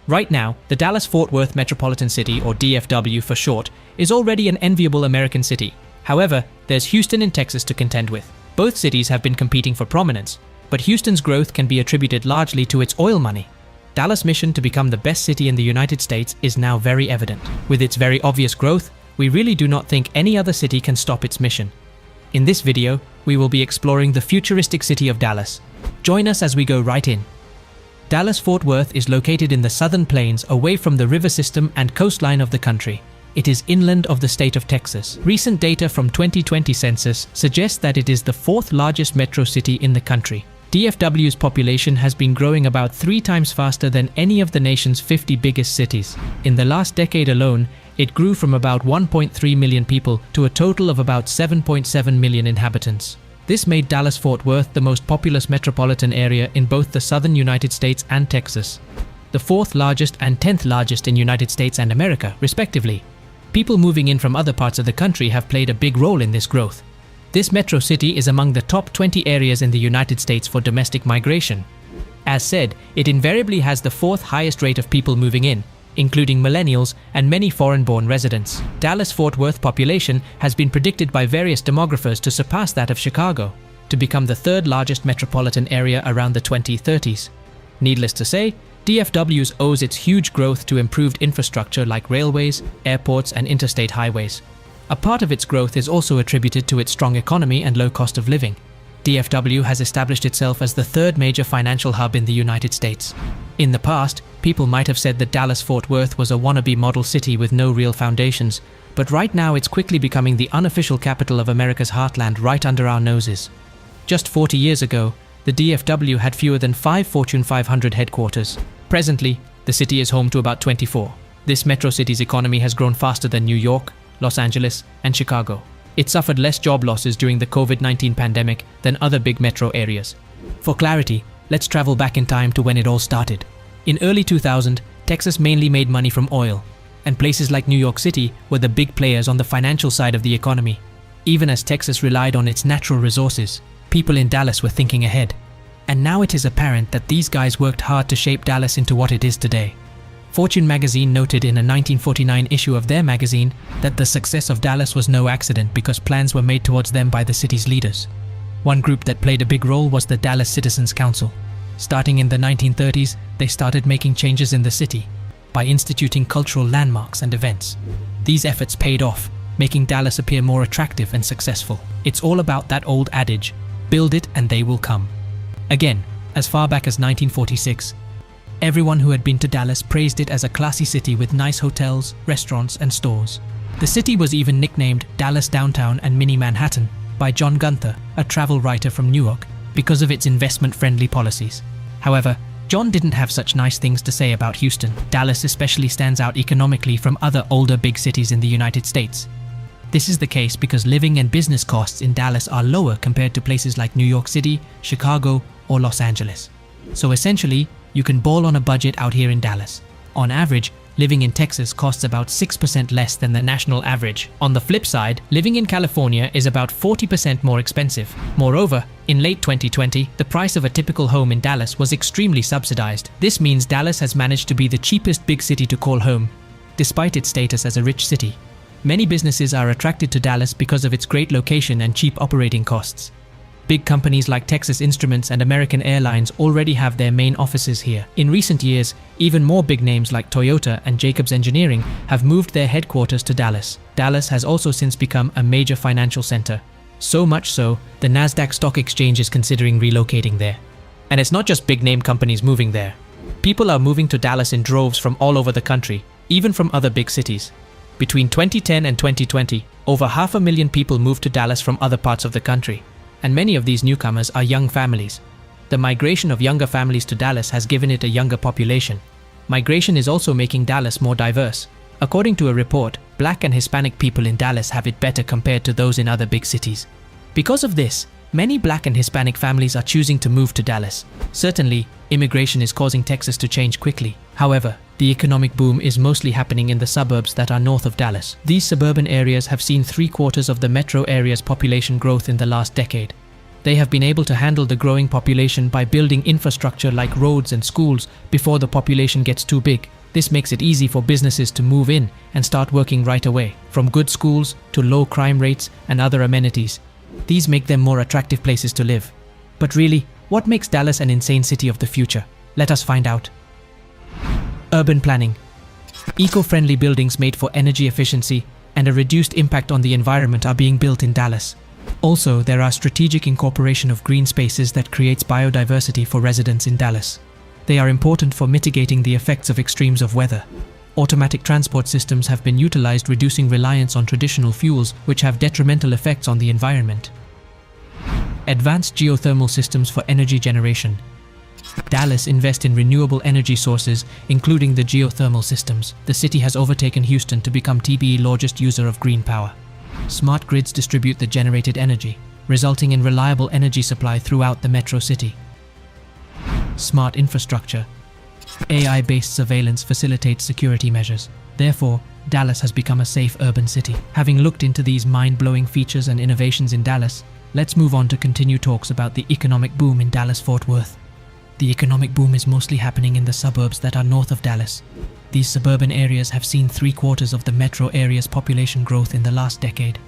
Right now, the Dallas-Fort Worth Metropolitan City, or DFW for short, is already an enviable American city. However, there's Houston in Texas to contend with. Both cities have been competing for prominence, but Houston's growth can be attributed largely to its oil money. Dallas' mission to become the best city in the United States is now very evident. With its very obvious growth, we really do not think any other city can stop its mission. In this video, we will be exploring the futuristic city of Dallas. Join us as we go right in. Dallas-Fort Worth is located in the southern plains away from the river system and coastline of the country. It is inland of the state of Texas. Recent data from 2020 census suggests that it is the fourth largest metro city in the country. DFW's population has been growing about 3 times faster than any of the nation's 50 biggest cities. In the last decade alone, it grew from about 1.3 million people to a total of about 7.7 million inhabitants. This made Dallas-Fort Worth the most populous metropolitan area in both the southern United States and Texas, the 4th largest and 10th largest in United States and America, respectively. People moving in from other parts of the country have played a big role in this growth. This metro city is among the top 20 areas in the United States for domestic migration. As said, it invariably has the 4th highest rate of people moving in, including millennials and many foreign-born residents. Dallas-Fort Worth population has been predicted by various demographers to surpass that of Chicago, to become the 3rd largest metropolitan area around the 2030s. Needless to say, DFW owes its huge growth to improved infrastructure like railways, airports, and interstate highways. A part of its growth is also attributed to its strong economy and low cost of living. DFW has established itself as the 3rd major financial hub in the United States. In the past, people might have said that Dallas-Fort Worth was a wannabe model city with no real foundations, but right now it's quickly becoming the unofficial capital of America's heartland right under our noses. Just 40 years ago, the DFW had fewer than 5 Fortune 500 headquarters. Presently, the city is home to about 24. This metro city's economy has grown faster than New York, Los Angeles, and Chicago. It suffered less job losses during the COVID-19 pandemic than other big metro areas. For clarity, let's travel back in time to when it all started. In early 2000, Texas mainly made money from oil, and places like New York City were the big players on the financial side of the economy. Even as Texas relied on its natural resources, people in Dallas were thinking ahead. And now it is apparent that these guys worked hard to shape Dallas into what it is today. Fortune magazine noted in a 1949 issue of their magazine that the success of Dallas was no accident because plans were made towards them by the city's leaders. One group that played a big role was the Dallas Citizens Council. Starting in the 1930s, they started making changes in the city by instituting cultural landmarks and events. These efforts paid off, making Dallas appear more attractive and successful. It's all about that old adage, build it and they will come. Again, as far back as 1946, everyone who had been to Dallas praised it as a classy city with nice hotels, restaurants, and stores. The city was even nicknamed Dallas Downtown and Mini Manhattan by John Gunther, a travel writer from Newark, because of its investment-friendly policies. However, John didn't have such nice things to say about Houston. Dallas especially stands out economically from other older big cities in the United States. This is the case because living and business costs in Dallas are lower compared to places like New York City, Chicago, or Los Angeles. So essentially, you can ball on a budget out here in Dallas. On average, living in Texas costs about 6% less than the national average. On the flip side, living in California is about 40% more expensive. Moreover, in late 2020, the price of a typical home in Dallas was extremely subsidized. This means Dallas has managed to be the cheapest big city to call home, despite its status as a rich city. Many businesses are attracted to Dallas because of its great location and cheap operating costs. Big companies like Texas Instruments and American Airlines already have their main offices here. In recent years, even more big names like Toyota and Jacobs Engineering have moved their headquarters to Dallas. Dallas has also since become a major financial center. So much so, the Nasdaq Stock Exchange is considering relocating there. And it's not just big name companies moving there. People are moving to Dallas in droves from all over the country, even from other big cities. Between 2010 and 2020, over 500,000 people moved to Dallas from other parts of the country. And many of these newcomers are young families. The migration of younger families to Dallas has given it a younger population. Migration is also making Dallas more diverse. According to a report, Black and Hispanic people in Dallas have it better compared to those in other big cities. Because of this, many Black and Hispanic families are choosing to move to Dallas. Certainly, immigration is causing Texas to change quickly. However, the economic boom is mostly happening in the suburbs that are north of Dallas. These suburban areas have seen 3/4 of the metro area's population growth in the last decade. They have been able to handle the growing population by building infrastructure like roads and schools before the population gets too big. This makes it easy for businesses to move in and start working right away, from good schools to low crime rates and other amenities. These make them more attractive places to live. But really, what makes Dallas an insane city of the future? Let us find out. Urban planning. Eco-friendly buildings made for energy efficiency and a reduced impact on the environment are being built in Dallas. Also, there are strategic incorporation of green spaces that creates biodiversity for residents in Dallas. They are important for mitigating the effects of extremes of weather. Automatic transport systems have been utilized, reducing reliance on traditional fuels, which have detrimental effects on the environment. Advanced geothermal systems for energy generation. Dallas invests in renewable energy sources, including the geothermal systems. The city has overtaken Houston to become TBE's largest user of green power. Smart grids distribute the generated energy, resulting in reliable energy supply throughout the metro city. Smart infrastructure. AI-based surveillance facilitates security measures. Therefore, Dallas has become a safe urban city. Having looked into these mind-blowing features and innovations in Dallas, let's move on to continue talks about the economic boom in Dallas-Fort Worth. The economic boom is mostly happening in the suburbs that are north of Dallas. These suburban areas have seen 3/4 of the metro area's population growth in the last decade.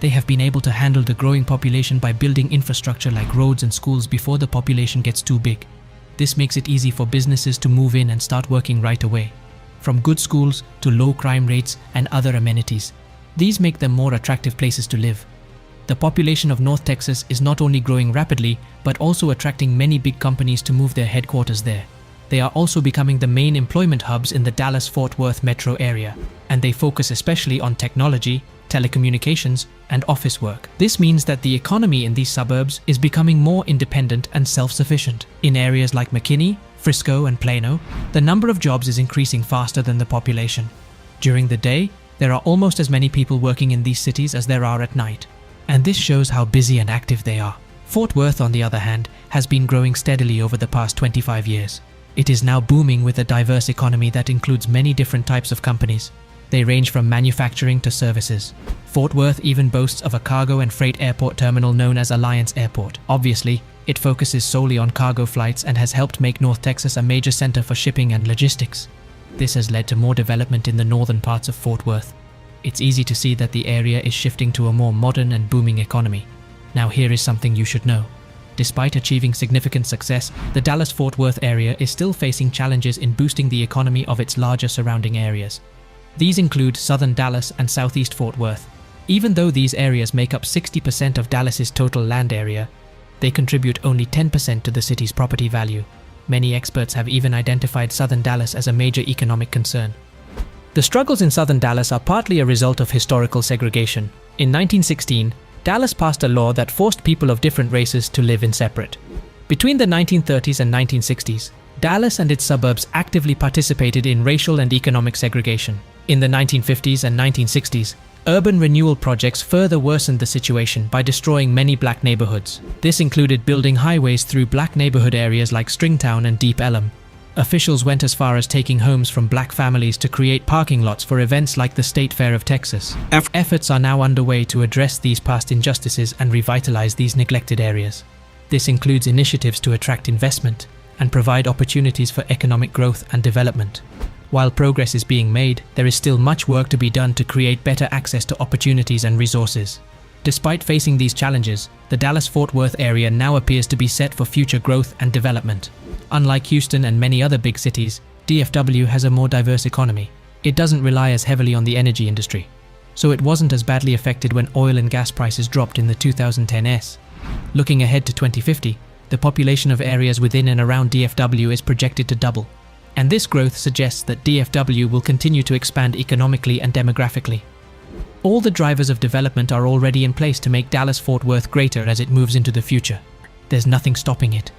They have been able to handle the growing population by building infrastructure like roads and schools before the population gets too big. This makes it easy for businesses to move in and start working right away, from good schools to low crime rates and other amenities. These make them more attractive places to live. The population of North Texas is not only growing rapidly, but also attracting many big companies to move their headquarters there. They are also becoming the main employment hubs in the Dallas-Fort Worth metro area, and they focus especially on technology, telecommunications, and office work. This means that the economy in these suburbs is becoming more independent and self-sufficient. In areas like McKinney, Frisco, and Plano, the number of jobs is increasing faster than the population. During the day, there are almost as many people working in these cities as there are at night, and this shows how busy and active they are. Fort Worth, on the other hand, has been growing steadily over the past 25 years. It is now booming with a diverse economy that includes many different types of companies. They range from manufacturing to services. Fort Worth even boasts of a cargo and freight airport terminal known as Alliance Airport. Obviously, it focuses solely on cargo flights and has helped make North Texas a major center for shipping and logistics. This has led to more development in the northern parts of Fort Worth. It's easy to see that the area is shifting to a more modern and booming economy. Now here is something you should know. Despite achieving significant success, the Dallas-Fort Worth area is still facing challenges in boosting the economy of its larger surrounding areas. These include southern Dallas and southeast Fort Worth. Even though these areas make up 60% of Dallas's total land area, they contribute only 10% to the city's property value. Many experts have even identified southern Dallas as a major economic concern. The struggles in southern Dallas are partly a result of historical segregation. In 1916, Dallas passed a law that forced people of different races to live in separate. Between the 1930s and 1960s, Dallas and its suburbs actively participated in racial and economic segregation. In the 1950s and 1960s, urban renewal projects further worsened the situation by destroying many black neighborhoods. This included building highways through black neighborhood areas like Stringtown and Deep Ellum. Officials went as far as taking homes from black families to create parking lots for events like the State Fair of Texas. Efforts are now underway to address these past injustices and revitalize these neglected areas. This includes initiatives to attract investment and provide opportunities for economic growth and development. While progress is being made, there is still much work to be done to create better access to opportunities and resources. Despite facing these challenges, the Dallas-Fort Worth area now appears to be set for future growth and development. Unlike Houston and many other big cities, DFW has a more diverse economy. It doesn't rely as heavily on the energy industry, so it wasn't as badly affected when oil and gas prices dropped in the 2010s. Looking ahead to 2050, the population of areas within and around DFW is projected to double, and this growth suggests that DFW will continue to expand economically and demographically. All the drivers of development are already in place to make Dallas-Fort Worth greater as it moves into the future. There's nothing stopping it.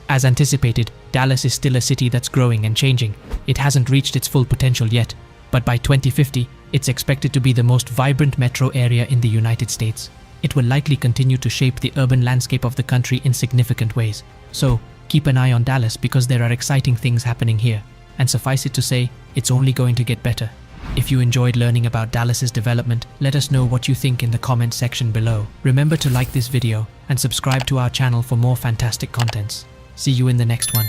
As anticipated, Dallas is still a city that's growing and changing. It hasn't reached its full potential yet, but by 2050, it's expected to be the most vibrant metro area in the United States. It will likely continue to shape the urban landscape of the country in significant ways. So, keep an eye on Dallas because there are exciting things happening here. And suffice it to say, it's only going to get better. If you enjoyed learning about Dallas's development, let us know what you think in the comment section below. Remember to like this video and subscribe to our channel for more fantastic contents. See you in the next one.